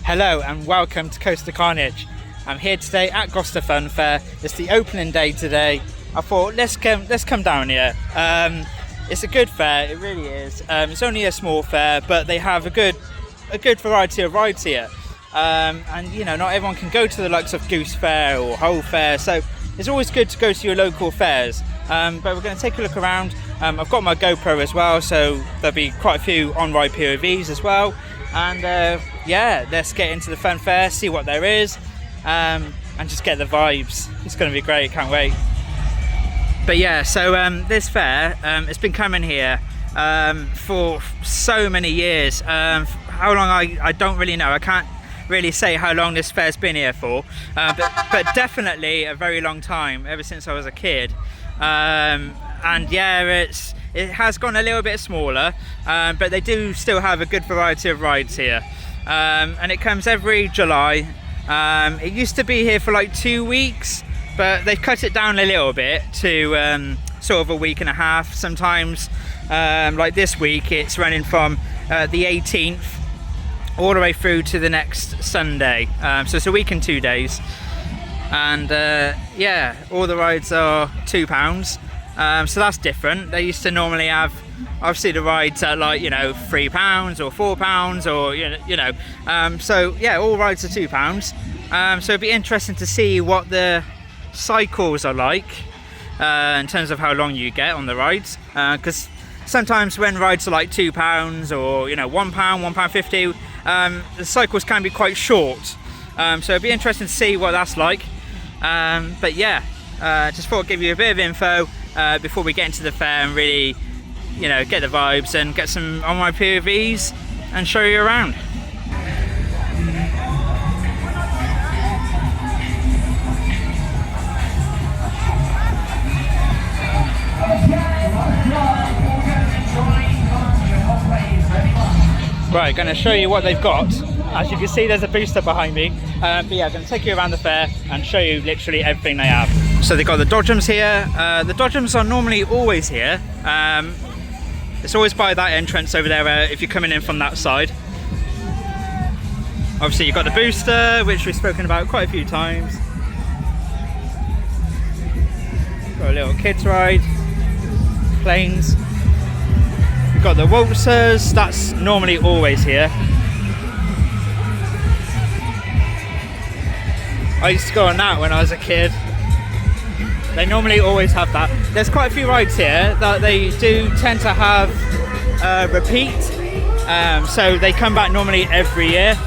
Hello and welcome to Costa Carnage. I'm here today at Gloucester Fun Fair. It's the opening day today. I thought let's come down here. It's a good fair, it really is. It's only a small fair, but they have a good variety of rides here. And you know, not everyone can go to the likes of Goose Fair or Hull Fair, so it's always good to go to your local fairs. But we're going to take a look around. I've got my GoPro as well, so there'll be quite a few on-ride POVs as well. And yeah, let's get into the fun fair, see what there is, and just get the vibes. It's going to be great, can't wait. But yeah, so this fair, it's been coming here for so many years. How long I don't really know. I can't really say how long this fair's been here for, but definitely a very long time, ever since I was a kid. And yeah, it has gone a little bit smaller, but they do still have a good variety of rides here. And it comes every July. It used to be here for like 2 weeks, but they've cut it down a little bit to sort of a week and a half sometimes. Like this week, it's running from the 18th all the way through to the next Sunday. So it's a week and 2 days. And yeah, all the rides are £2. So that's different. They used to normally have, obviously, the rides at like, you know, £3 or £4 or you know. So yeah, all rides are £2. So it'd be interesting to see what the cycles are like in terms of how long you get on the rides. Because sometimes when rides are like £2 or, you know, £1, £1.50, the cycles can be quite short. So it'd be interesting to see what that's like. But yeah, just thought I'd give you a bit of info before we get into the fair and really, you know, get the vibes and get some on my POVs and show you around. Right, going to show you what they've got. As you can see, there's a booster behind me. But yeah, I'm going to take you around the fair and show you literally everything they have. So they've got the dodgems here. The dodgems are normally always here. It's always by that entrance over there if you're coming in from that side. Obviously you've got the booster, which we've spoken about quite a few times. Got a little kids ride, planes. We've got the waltzers, that's normally always here. I used to go on that when I was a kid. They normally always have that. There's quite a few rides here that they do tend to have repeat. So they come back normally every year.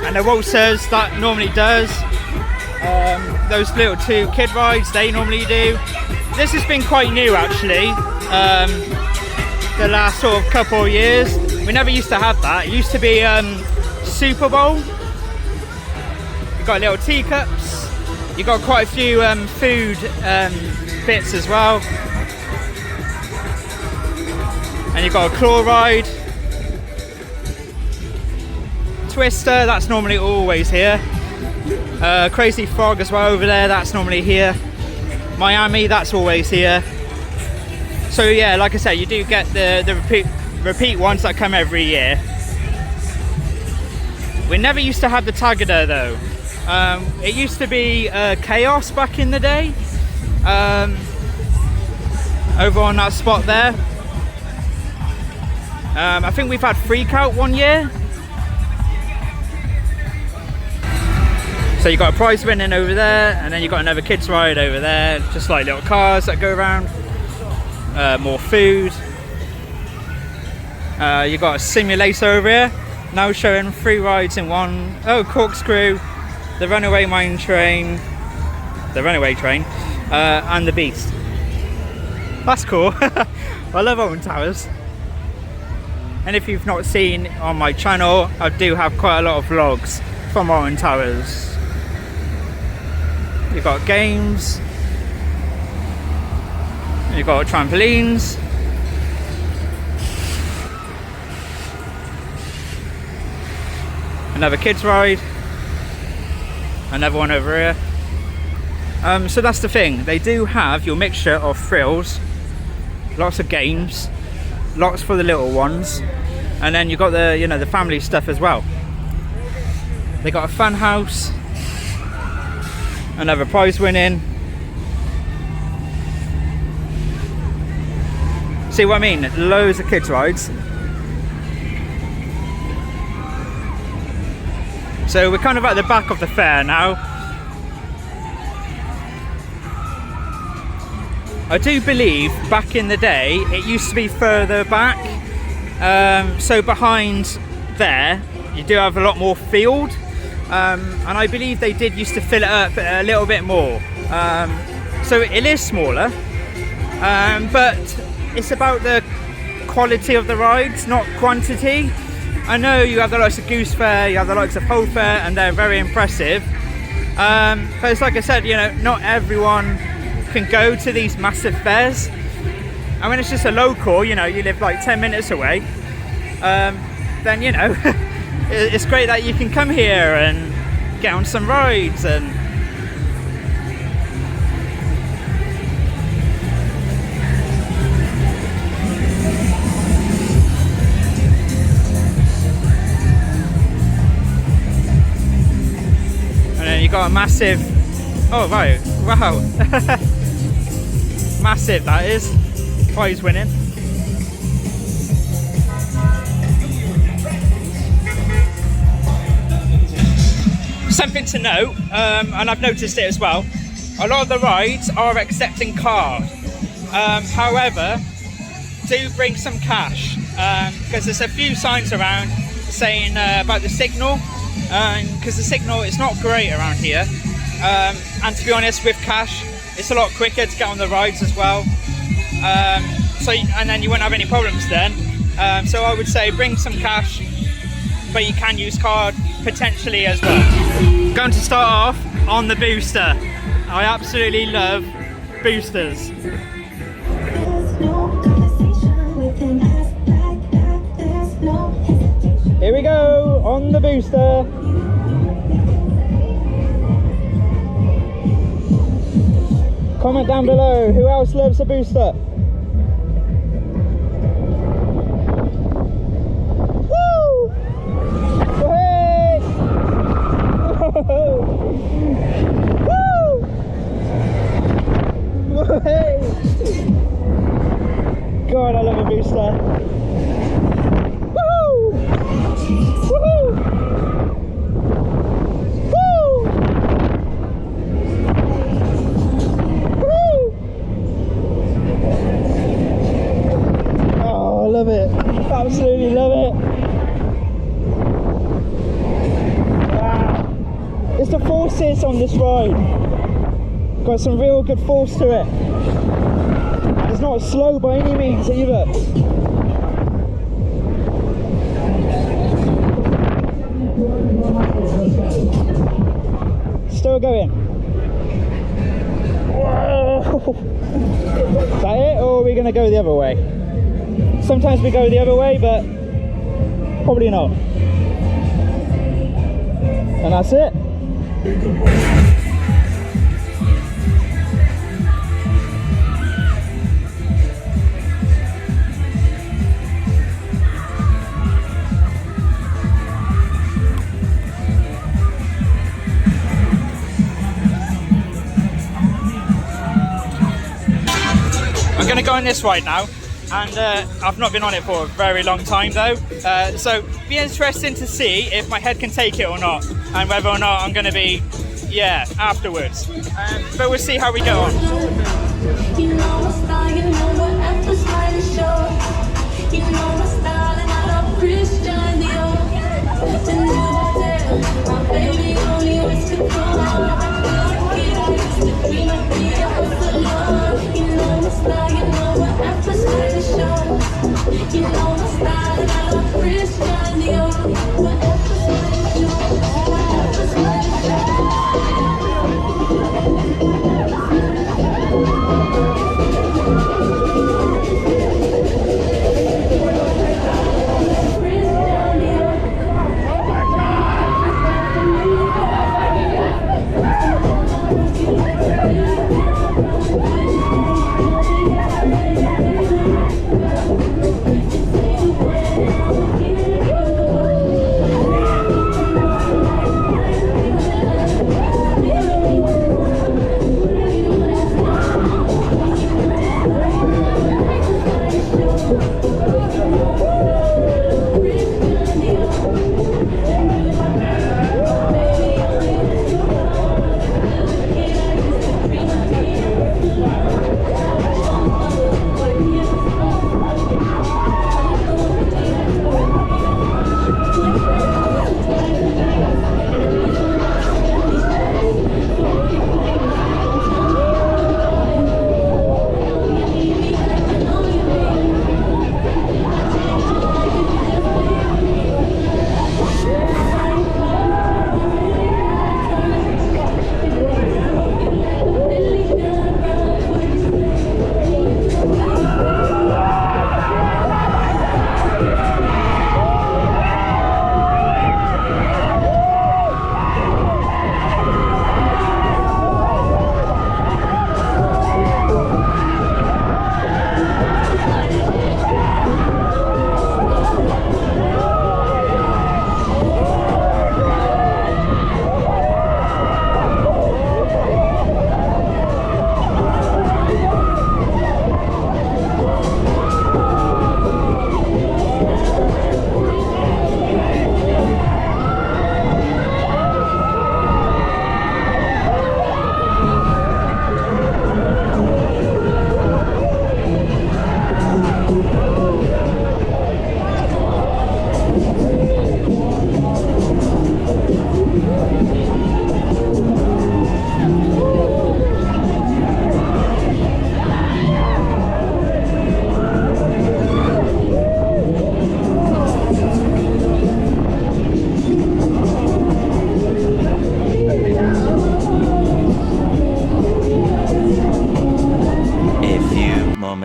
And the waltzers, that normally does. Those little 2 kid rides, they normally do. This has been quite new actually. The last sort of couple of years. We never used to have that. It used to be Super Bowl. You've got little teacups. You've got quite a few food bits as well. And you've got a claw ride. Twister, that's normally always here. Crazy Frog as well over there, that's normally here. Miami, that's always here. So yeah, like I said, you do get the repeat ones that come every year. We never used to have the Tagada though. It used to be Chaos back in the day. Over on that spot there. I think we've had Freak Out one year. So you've got a prize winning over there, and then you've got another kids ride over there, just like little cars that go around. More food. You've got a simulator over here, now showing 3 rides in one. Oh, corkscrew, the runaway mine train, the runaway train, and the beast. That's cool. I love Alton Towers. And if you've not seen on my channel, I do have quite a lot of vlogs from Alton Towers. You've got games. You've got trampolines. Another kids ride. Another one over here. So that's the thing. They do have your mixture of thrills, lots of games, lots for the little ones, and then you've got the, you know, the family stuff as well. They got a fun house, another prize winning. See what I mean? Loads of kids rides. So we're kind of at the back of the fair now. I do believe back in the day it used to be further back. So behind there you do have a lot more field, and I believe they did used to fill it up a little bit more. So it is smaller, but it's about the quality of the rides, not quantity. I know you have the likes of Goose Fair, you have the likes of Hull Fair, and they're very impressive. But it's like I said, you know, not everyone can go to these massive fairs. And when it's just a local, you know, you live like 10 minutes away, then, you know, it's great that you can come here and get on some rides. And then you got a massive, oh right, wow. Massive that is, prize winning. Something to note, and I've noticed it as well, a lot of the rides are accepting card. However, do bring some cash, because there's a few signs around saying about the signal, because the signal is not great around here. And to be honest, with cash, it's a lot quicker to get on the rides as well. And then you won't have any problems then. So I would say bring some cash, but you can use card potentially as well. Going to start off on the booster. I absolutely love boosters. Here we go on the booster. Comment down below, who else loves a booster? Woo! Hey! Woo! Hey! God, I love a booster. Woo! Woohoo! Love it, absolutely love it. Wow. It's the forces on this ride. Got some real good force to it. It's not slow by any means either. Still going. Whoa. Is that it, or are we going to go the other way? Sometimes we go the other way, but probably not. And that's it. I'm going to go on this ride now. And I've not been on it for a very long time though, so be interesting to see if my head can take it or not, and whether or not I'm going to be, yeah, afterwards. But we'll see how we go on. You know my style, you know what after style is show. You know my style and I love Christian Dior. My baby only wants to go. I used to dream of being a hustler. You know my style, you know what after style is show. You know my style and I love Christian Dior. What after style is show. What after style is show.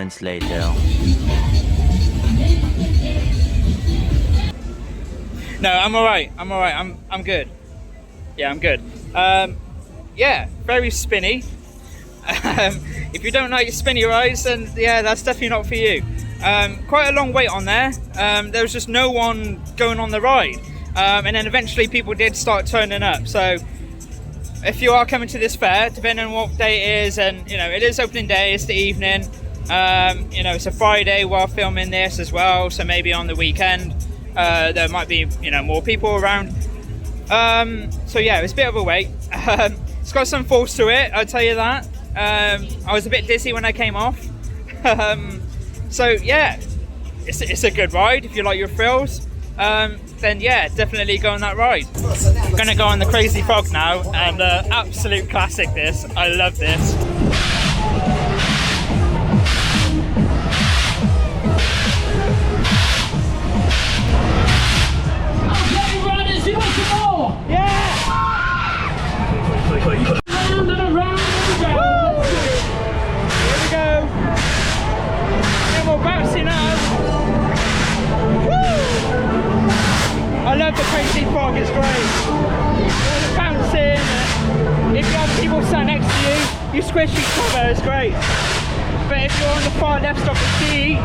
moments later. No, I'm alright. I'm good. Yeah, I'm good. Yeah, very spinny. If you don't like spinny rides, then yeah, that's definitely not for you. Quite a long wait on there. There was just no one going on the ride. And then eventually people did start turning up. So if you are coming to this fair, depending on what day it is, and you know, it is opening day, it's the evening. You know, it's a Friday while filming this as well, so maybe on the weekend there might be, you know, more people around. So yeah, it's a bit of a wait. It's got some force to it, I'll tell you that. I was a bit dizzy when I came off. So yeah, it's a good ride if you like your thrills. Then yeah, definitely go on that ride. I'm gonna go on the Crazy Frog now, and absolute classic this. I love this. Okay, runners, you want some more? Yeah! Round and around and around. Here we go. And we're bouncing up. Woo! I love the Crazy Frog, it's great. All the bouncing. If you have people sat next to you, you squish each other, it's great. But if you're on the far left of the seat,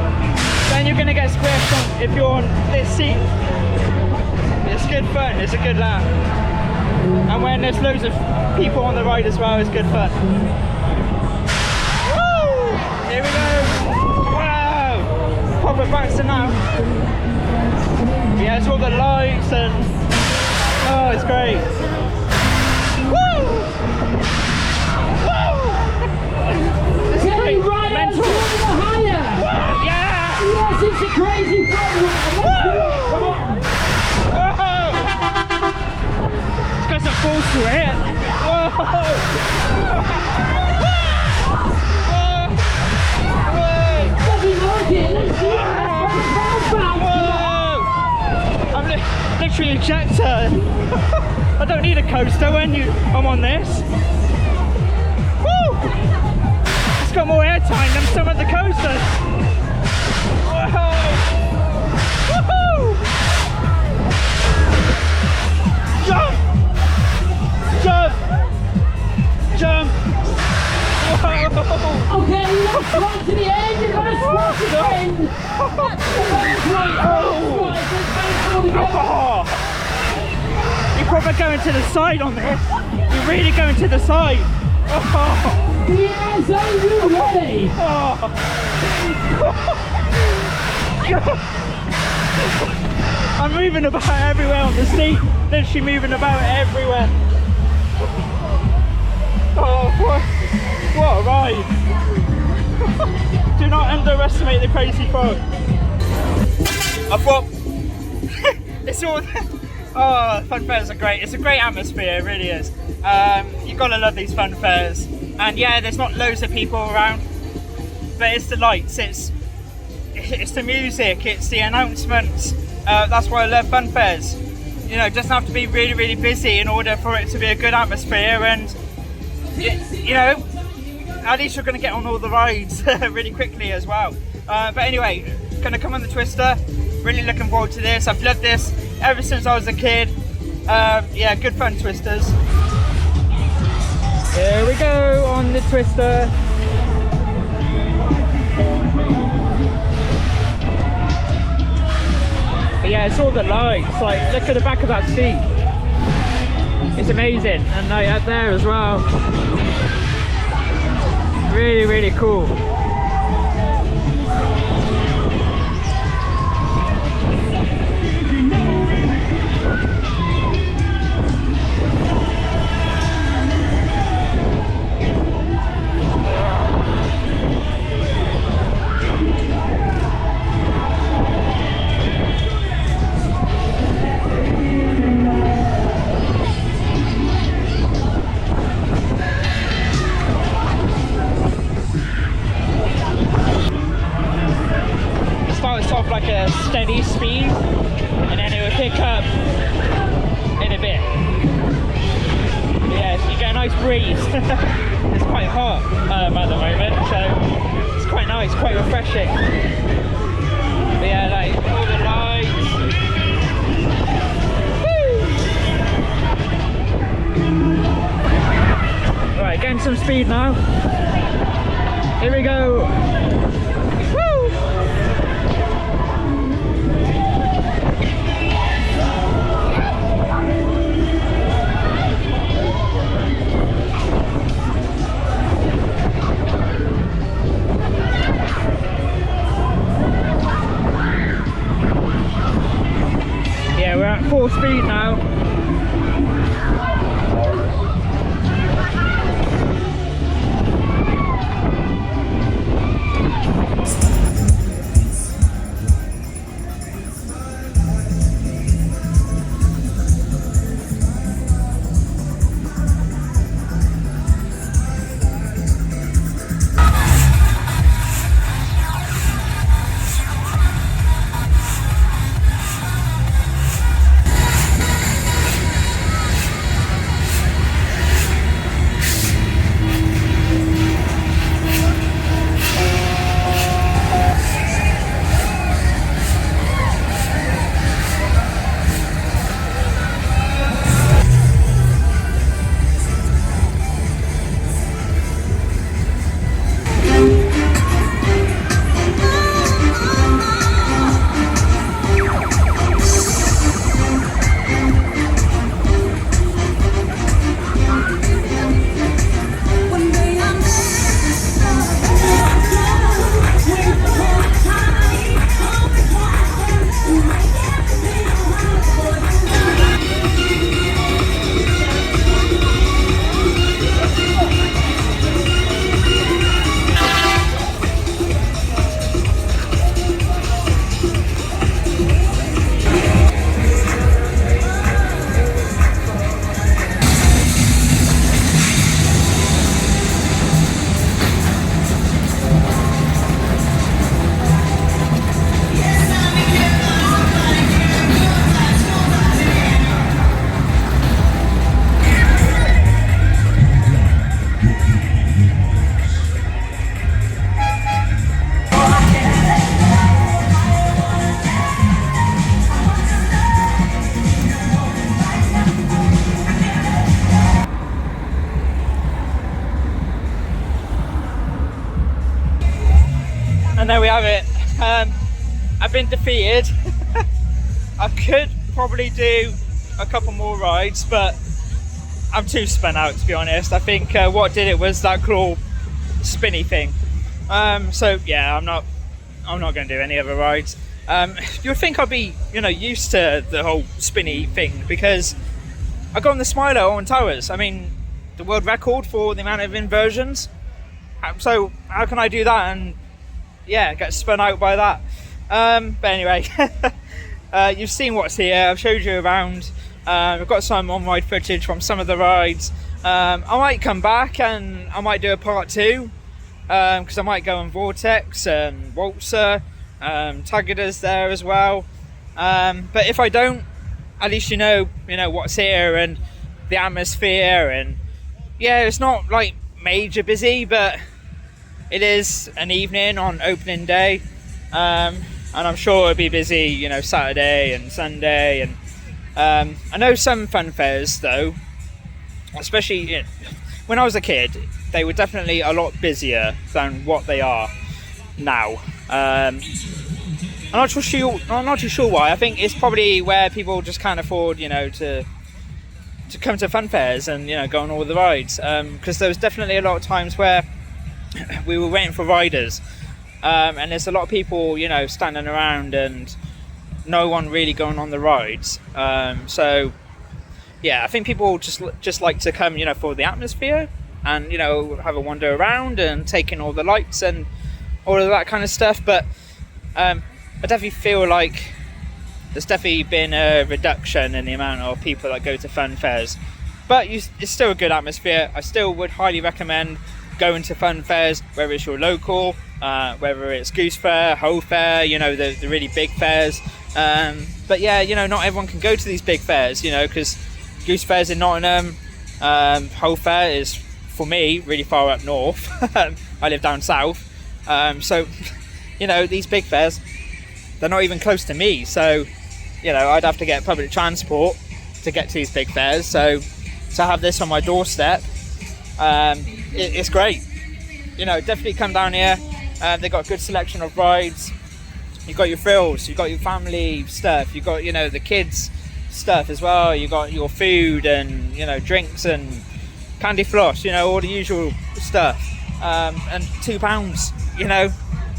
then you're going to get squished if you're on this seat. It's good fun, it's a good laugh. And when there's loads of people on the ride as well, it's good fun. Woo! Here we go. Wow! Proper bouncing now. Yeah, it's all the lights and oh, it's great. Woo! Woo! This is great. Mental. Higher. Yeah! Yes, it's a Crazy Frog. Come on. Whoa! It's got some force to it. Doesn't like it. Let's see it. I'm literally ejected. I don't need a coaster when I'm on this. Woo! It's got more airtime than some of the coasters. Whoa! Woohoo! Jump! Jump! Jump! Whoa! Okay, let's run to the end. You're gonna squash again. Oh. You're probably going to the side on this. You're really going to the side. Oh. Yes, are you ready? Oh. I'm moving about everywhere on the seat. Literally moving about everywhere. Oh, what a ride. Do not underestimate the Crazy Frog. I thought it's all fun fairs are great. It's a great atmosphere, it really is. You've got to love these fun fairs. And yeah, there's not loads of people around, but it's the lights, it's the music, it's the announcements. That's why I love fun fairs. You know, it doesn't have to be really, really busy in order for it to be a good atmosphere, and you know, at least you're going to get on all the rides really quickly as well. But anyway, going to come on the Twister. Really looking forward to this. I've loved this ever since I was a kid. Yeah, good fun, Twisters. Here we go on the Twister. But yeah, it's all the lights. Like, look at the back of that seat. It's amazing. And like up there as well. Really, really cool. Like a steady speed, and then it will pick up in a bit. Yeah, so you get a nice breeze. It's quite hot at the moment, so it's quite nice, quite refreshing. But yeah, like all the lights. Woo! Right, getting some speed now. Here we go. Woo! Yeah, we're at full speed now. And there we have it. I've been defeated. I could probably do a couple more rides, but I'm too spun out, to be honest. I think what did it was that claw spinny thing. So yeah, I'm not going to do any other rides. You'd think I'd be, used to the whole spinny thing, because I got on the Smiler on towers. I mean, the world record for the amount of inversions. So how can I do that and yeah, get spun out by that? But anyway, you've seen what's here. I've showed you around. I've got some on-ride footage from some of the rides. I might come back and I might do a part 2, because I might go on Vortex and Waltzer. Tagada's there as well. But if I don't, at least you know what's here and the atmosphere. And yeah, it's not like major busy, but it is an evening on opening day, and I'm sure it'll be busy, Saturday and Sunday. And I know some fun fairs, though, especially when I was a kid, they were definitely a lot busier than what they are now. I'm not too sure why. I think it's probably where people just can't afford, to come to fun fairs and go on all the rides. Because there was definitely a lot of times where we were waiting for riders, and there's a lot of people, standing around and no one really going on the rides. So yeah, I think people just like to come, for the atmosphere and have a wander around and take in all the lights and all of that kind of stuff. But I definitely feel like there's definitely been a reduction in the amount of people that go to fun fairs, but it's still a good atmosphere. I still would highly recommend going to fun fairs, whether it's your local, whether it's Goose Fair, Hull Fair, the really big fairs. But yeah, not everyone can go to these big fairs, because Goose Fair's in Nottingham. Hull Fair is, for me, really far up north. I live down south. So, you know, these big fairs, they're not even close to me. So, you know, I'd have to get public transport to get to these big fairs. So to have this on my doorstep, it's great. You know, definitely come down here. They've got a good selection of rides. You've got your frills, you've got your family stuff, you've got, you know, the kids stuff as well. You've got your food and, you know, drinks and candy floss, you know, all the usual stuff. And £2, you know.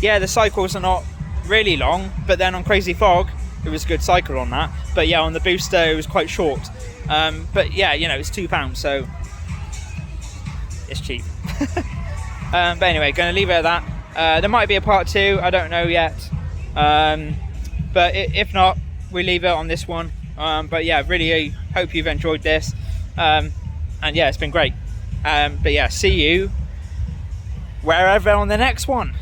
Yeah, the cycles are not really long, but then on Crazy Frog, it was a good cycle on that. But yeah, on the booster, it was quite short. But yeah, you know, it's £2, so it's cheap. But anyway, going to leave it at that. There might be a part 2, I don't know yet. But if not, we leave it on this one. But yeah, really hope you've enjoyed this. And yeah, it's been great. But yeah, see you wherever on the next one.